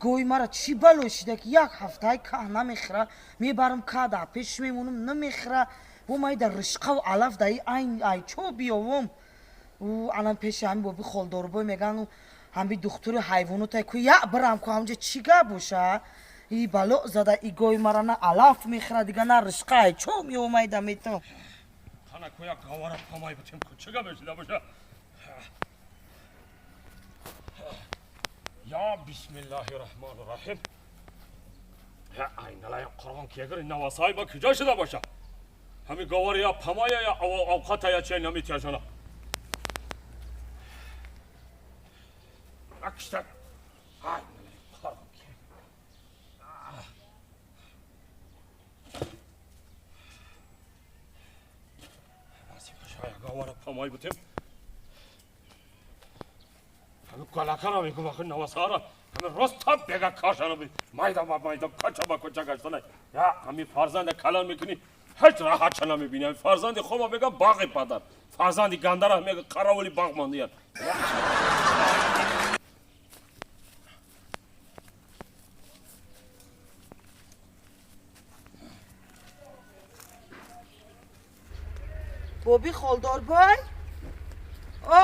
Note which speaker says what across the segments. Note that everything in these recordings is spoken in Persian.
Speaker 1: گوی مرا چی بلوشیده که یک هفته که نمیخوره میبرم که در پیش میمونم نمیخوره و ما در رشقه و علف در این ای چو بیاوم و الان پیش همین بابی خالداربای میگن همین دکتر حیوانات که یا برم که همونجا چی گه باشه ای بلو زده ای گوی مرا نه علف میخوره دیگه نه رشقه ای چو میومده میتم
Speaker 2: خانه که یک گواره پامای بتیم که چی گه بشیده باشه یا بسم الله الرحمن الرحیم این الان قرآن که اگر این نواسای با کجا شده باشه همین گواره یا پامای یا اوقات یا چه نمیتیاشونه اکشتر های قرآن که نسی باشه یا گواره پامای بتیم همین گلکه را میگم آخه نواسا را همین راست تا بگه کاشانو بید مایدا با مایدا کچا با کچا گشتنه یا همین فرزند کلان میکنی هیچ راحت چه نمیبینی همین فرزند خوما بگه باغ پدر فرزندی گنده را میگه قراولی باغ ماندیان
Speaker 1: بابی خالداربای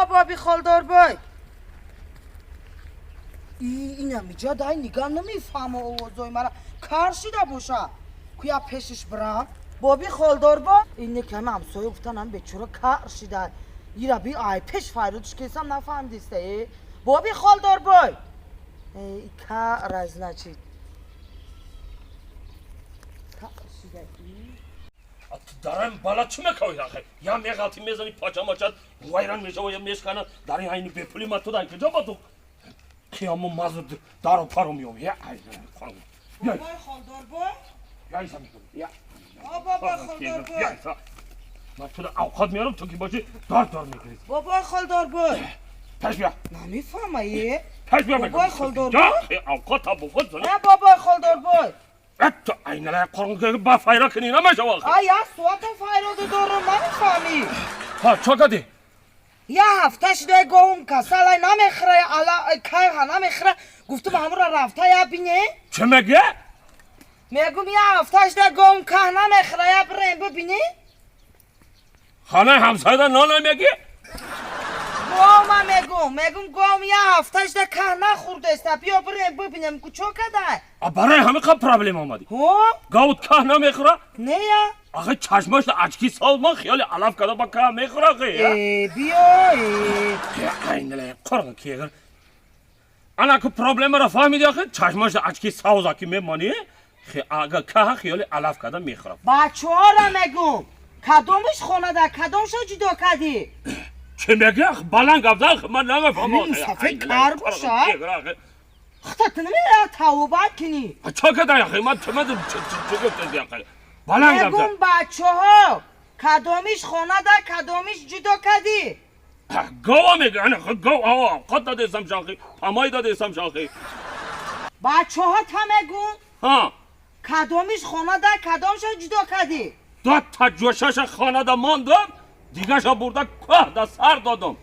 Speaker 1: بابی خالداربای این همیجا دای نگاه نمیفهمه اوضای مرا کار شده باشه که پیشش برم بابی خالداربای این کمه همسایه گفتن هم بیچاره کار شده این را بی آی پیش فایرودش کسم نفهمدیسته بابی خالداربای ای کار از نچید کار شده
Speaker 2: دارم بالا چی میکنی آخه یا میغلطی میزنی پاچه ماچت ویران میشه و یا میشکنن در این هینی بپولی ما تو داری کجا با تو خیامو مزد دارو پارو میوم یا ایزن خانم
Speaker 1: بابای خالداربای
Speaker 2: یا ایزن میکنم یا
Speaker 1: بابای خالداربای
Speaker 2: یا ایزن من تو اوقات میارم تو که باشی دار میگیری
Speaker 1: بابای خالداربای
Speaker 2: پش بیا
Speaker 1: نمیفهمه یه
Speaker 2: پش بیا
Speaker 1: بابای خالداربای
Speaker 2: اوقات ها بخود زنی
Speaker 1: نه بابای خالداربای
Speaker 2: تو این لای قرآن که با فایرا کنی نمیشه واقعا
Speaker 1: آیا سوات فایرود دارم نمیفهمی
Speaker 2: ها چه کدی
Speaker 1: یه هفته شده گوم کسال نمیخره الا کای ها نمیخره گفتم همون را رفته یا بینه
Speaker 2: چه میگه؟
Speaker 1: میگم یه هفته شده گوم که نمیخره یا بریم ببینی
Speaker 2: خانه همسایه دا نمیگی؟
Speaker 1: میگم گوم یه هفته شده که نخورده است بیا بریم ببینیم که چو کده
Speaker 2: برای همه که پرابلم آمدی گاوت که نمیخوره؟
Speaker 1: نه یا
Speaker 2: آخه چشمش اچکی سال من خیال علف کده با که میخوره
Speaker 1: بیا
Speaker 2: این لای قرآن که اگر انا که پرابلم را فهمیدی آخه چشمش اچکی ساوزا که میمانی اگر که خیال علف کده میخوره
Speaker 1: بچه ها را میگم کدومش خونه ده کدومش جدا کدی
Speaker 2: چه میگه بلند گفت من نمیفهمم
Speaker 1: صفحه کار باشه خطت نمیره توبت کنی
Speaker 2: چه کده اخی من چه گفته اخی بلند گفت
Speaker 1: میگم بچه ها کدومش خونه ده کدومش جدا کدی
Speaker 2: گوا میگه انا گوا قد داده اسم شاخی پامای داده اسم شاخی
Speaker 1: بچه ها تا میگم
Speaker 2: ها
Speaker 1: کدومش خونه ده کدومش جدا کدی
Speaker 2: دو تا جوشش خانه دا ماندم دیگه شا برده که دا سر دادم